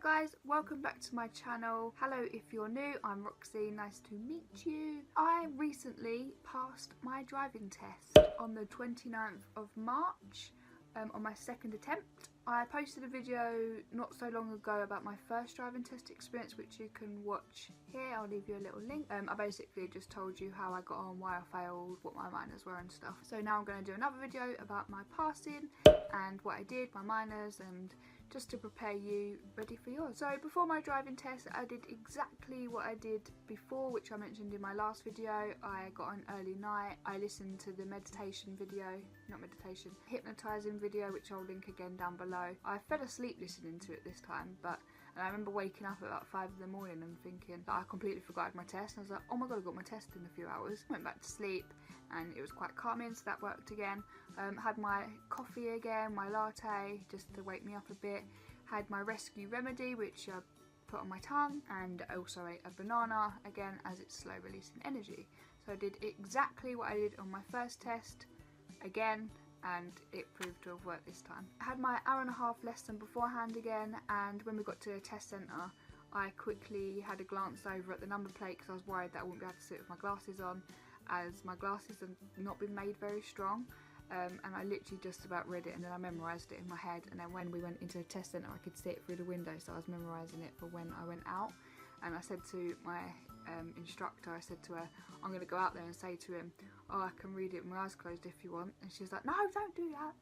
Hello guys, welcome back to my channel. Hello if you're new, I'm Roxy, nice to meet you. I recently passed my driving test on the 29th of March on my second attempt. I posted a video not so long ago about my first driving test experience, which you can watch here. I'll leave you a little link. I basically just told you how I got on, why I failed, what my minors were and stuff. So now I'm going to do another video about my passing and what I did, my minors, and just to prepare you ready for yours. So before my driving test, I did exactly what I did before, which I mentioned in my last video. I got an early night. I listened to the meditation video, not meditation, hypnotizing video, which I'll link again down below. I fell asleep listening to it this time, and I remember waking up at about 5 in the morning and thinking that I completely forgot my test. And I was like, oh my god, I got my test in a few hours. Went back to sleep and it was quite calming, so that worked again. Had my coffee again, my latte, just to wake me up a bit. Had my rescue remedy, which I put on my tongue, and also ate a banana again, as it's slow releasing energy. So I did exactly what I did on my first test again, and it proved to have worked this time. I had my hour-and-a-half lesson beforehand again, and when we got to the test centre I quickly had a glance over at the number plate because I was worried that I wouldn't be able to sit with my glasses on, as my glasses have not been made very strong. And I literally just about read it, and then I memorised it in my head, and then when we went into the test centre I could see it through the window, so I was memorising it for when I went out. And I said to my instructor, I said to her, I'm going to go out there and say to him, oh, I can read it with my eyes closed if you want. And she was like, no, don't do that.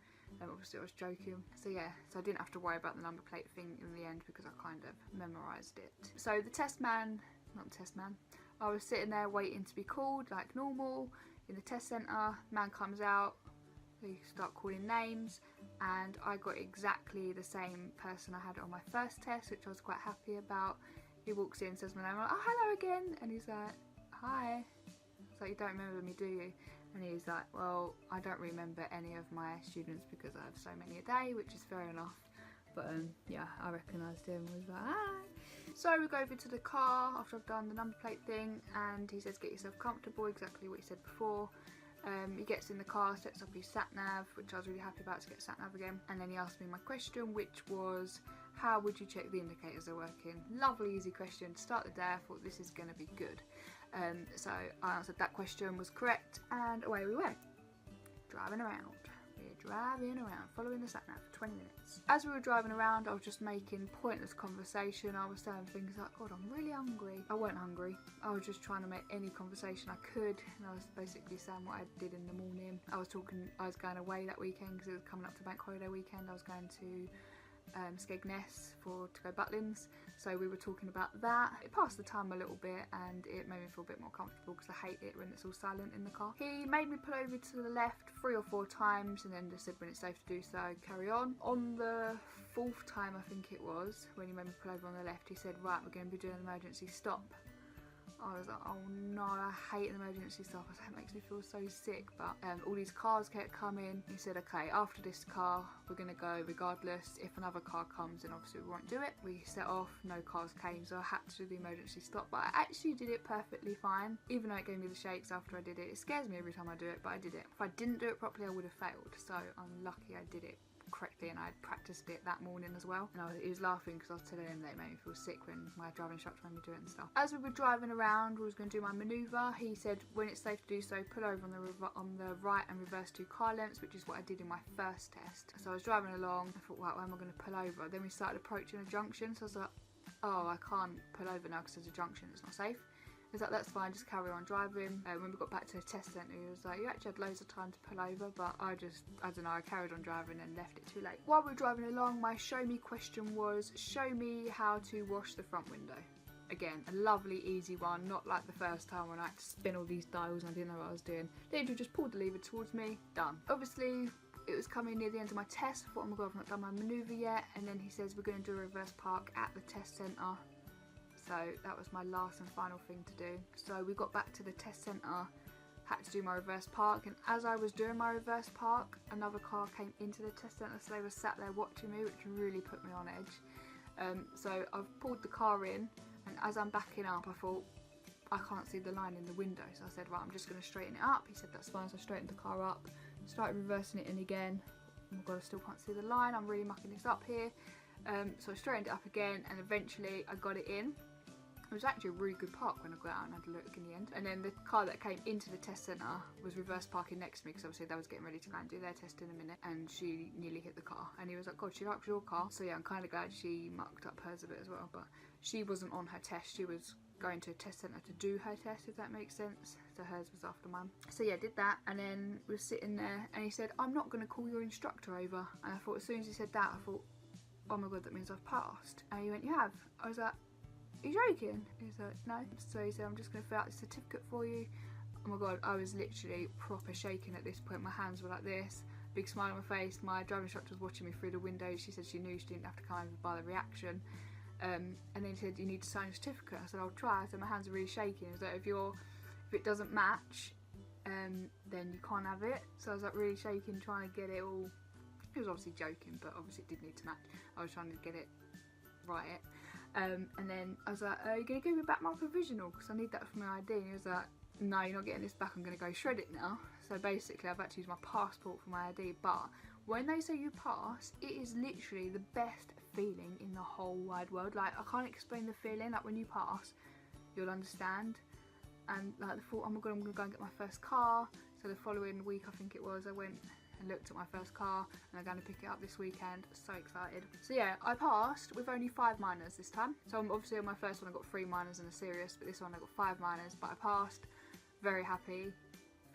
Obviously I was joking. So yeah, so I didn't have to worry about the number plate thing in the end because I kind of memorised it. So the test man, not the test man, I was sitting there waiting to be called like normal in the test centre. Man comes out, they start calling names, and I got exactly the same person I had on my first test, which I was quite happy about. He walks in, says my name, I'm like, oh hello again, and he's like, hi. It's like, you don't remember me, do you? And he's like, well, I don't remember any of my students because I have so many a day, which is fair enough. But yeah, I recognised him and was like, hi. So we go over to the car after I've done the number plate thing, and he says, get yourself comfortable, exactly what he said before. He gets in the car, sets up his sat-nav, which I was really happy about to get sat-nav again. And then he asked me my question, which was, how would you check the indicators are working? Lovely, easy question to start the day. I thought this is going to be good. So I answered that question, was correct, and away we went. Driving around. We're driving around, following the sat-nav for 20 minutes. As we were driving around, I was just making pointless conversation. I was saying things like, God, I'm really hungry. I wasn't hungry. I was just trying to make any conversation I could, and I was basically saying what I did in the morning. I was going away that weekend because it was coming up to bank holiday weekend. I was going to Skegness to go Butlins, so we were talking about that. It passed the time a little bit and it made me feel a bit more comfortable because I hate it when it's all silent in the car. He made me pull over to the left 3 or 4 times and then just said when it's safe to do so, carry on. On the 4th time I think it was, when he made me pull over on the left, he said, right, we're going to be doing an emergency stop. I was like, oh no, I hate an emergency stop. I was like, it makes me feel so sick. But all these cars kept coming. He said, okay, after this car, we're going to go regardless. If another car comes, then obviously we won't do it. We set off, no cars came, so I had to do the emergency stop. But I actually did it perfectly fine, even though it gave me the shakes after I did it. It scares me every time I do it, but I did it. If I didn't do it properly, I would have failed. So I'm lucky I did it correctly, and I had practiced it that morning as well. And he was laughing because I was telling him that it made me feel sick when my driving instructor made me do it and stuff. As we were driving around, we was going to do my manoeuvre. He said when it's safe to do so, pull over on the right and reverse 2 car lengths, which is what I did in my first test. So I was driving along, I thought, wow, where am I going to pull over? Then we started approaching a junction, so I was like, oh, I can't pull over now because there's a junction, it's not safe. He's like, that's fine, just carry on driving. When we got back to the test centre, he was like, you actually had loads of time to pull over, but I don't know, I carried on driving and left it too late. While we were driving along, my show me question was, show me how to wash the front window. Again, a lovely easy one, not like the first time when I had to spin all these dials and I didn't know what I was doing. Literally just pulled the lever towards me, done. Obviously, it was coming near the end of my test. I thought, oh my god, I've not done my manoeuvre yet. And then he says, we're going to do a reverse park at the test centre. So that was my last and final thing to do. So we got back to the test centre, had to do my reverse park, and as I was doing my reverse park, another car came into the test centre, so they were sat there watching me, which really put me on edge. So I've pulled the car in, and as I'm backing up, I thought, I can't see the line in the window. So I said, right, I'm just going to straighten it up. He said, that's fine. So I straightened the car up, started reversing it in again. Oh my god, I still can't see the line. I'm really mucking this up here. So I straightened it up again, and eventually I got it in. It was actually a really good park when I got out and had a look in the end. And then the car that came into the test centre was reverse parking next to me, because obviously they was getting ready to go and do their test in a minute, and she nearly hit the car. And he was like, God, she likes your car. So yeah, I'm kind of glad she mucked up hers a bit as well, but she wasn't on her test. She was going to a test centre to do her test, if that makes sense. So hers was after mine. So yeah, did that, and then was sitting there, and he said, I'm not going to call your instructor over. And I thought, as soon as he said that, I thought, oh my God, that means I've passed. And he went, you have? I was like, are you joking? He's like, no. So he said, I'm just going to fill out the certificate for you. Oh my God, I was literally proper shaking at this point. My hands were like this, big smile on my face. My driving instructor was watching me through the window. She said she knew she didn't have to come over by the reaction. And then he said, you need to sign a certificate. I said, I'll try. So my hands are really shaking. He was like, if it doesn't match, then you can't have it. So I was like really shaking, trying to get it all. He was obviously joking, but obviously it did need to match. I was trying to get it right. And then I was like, are you going to give me back my provisional? Because I need that for my ID. And he was like, no, you're not getting this back. I'm going to go shred it now. So basically, I've had to use my passport for my ID. But when they say you pass, it is literally the best feeling in the whole wide world. Like, I can't explain the feeling. Like, when you pass, you'll understand. And like the thought, oh my God, I'm going to go and get my first car. So the following week, I think it was, I went and looked at my first car, and I'm going to pick it up this weekend. So excited. So yeah, I passed with only 5 minors this time. So obviously on my first one I got 3 minors and a serious, but this one I got 5 minors, but I passed. Very happy,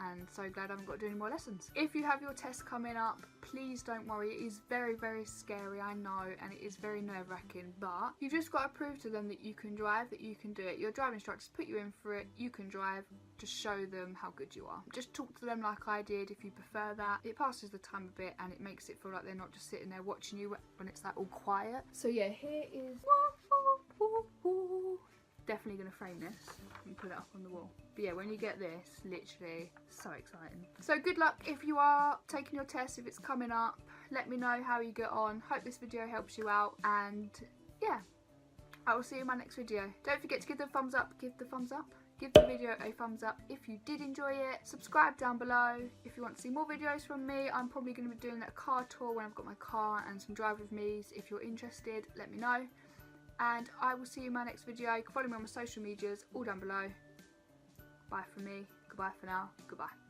and so glad I haven't got to do any more lessons. If you have your test coming up, please don't worry. It is very, very scary, I know, and it is very nerve-wracking, but you've just got to prove to them that you can drive, that you can do it. Your driving instructors put you in for it, you can drive. Just show them how good you are. Just talk to them like I did if you prefer that. It passes the time a bit, and it makes it feel like they're not just sitting there watching you when it's like all quiet. So yeah, here is definitely going to frame this and put it up on the wall. But yeah, when you get this, literally so exciting. So good luck if you are taking your test, if it's coming up. Let me know how you get on. Hope this video helps you out, and yeah, I will see you in my next video. Don't forget to give the thumbs up, give the video a thumbs up if you did enjoy it. Subscribe down below if you want to see more videos from me. I'm probably going to be doing a car tour when I've got my car, and some drive with me's. If you're interested, let me know. And I will see you in my next video. You can follow me on my social medias, all down below. Bye from me. Goodbye for now. Goodbye.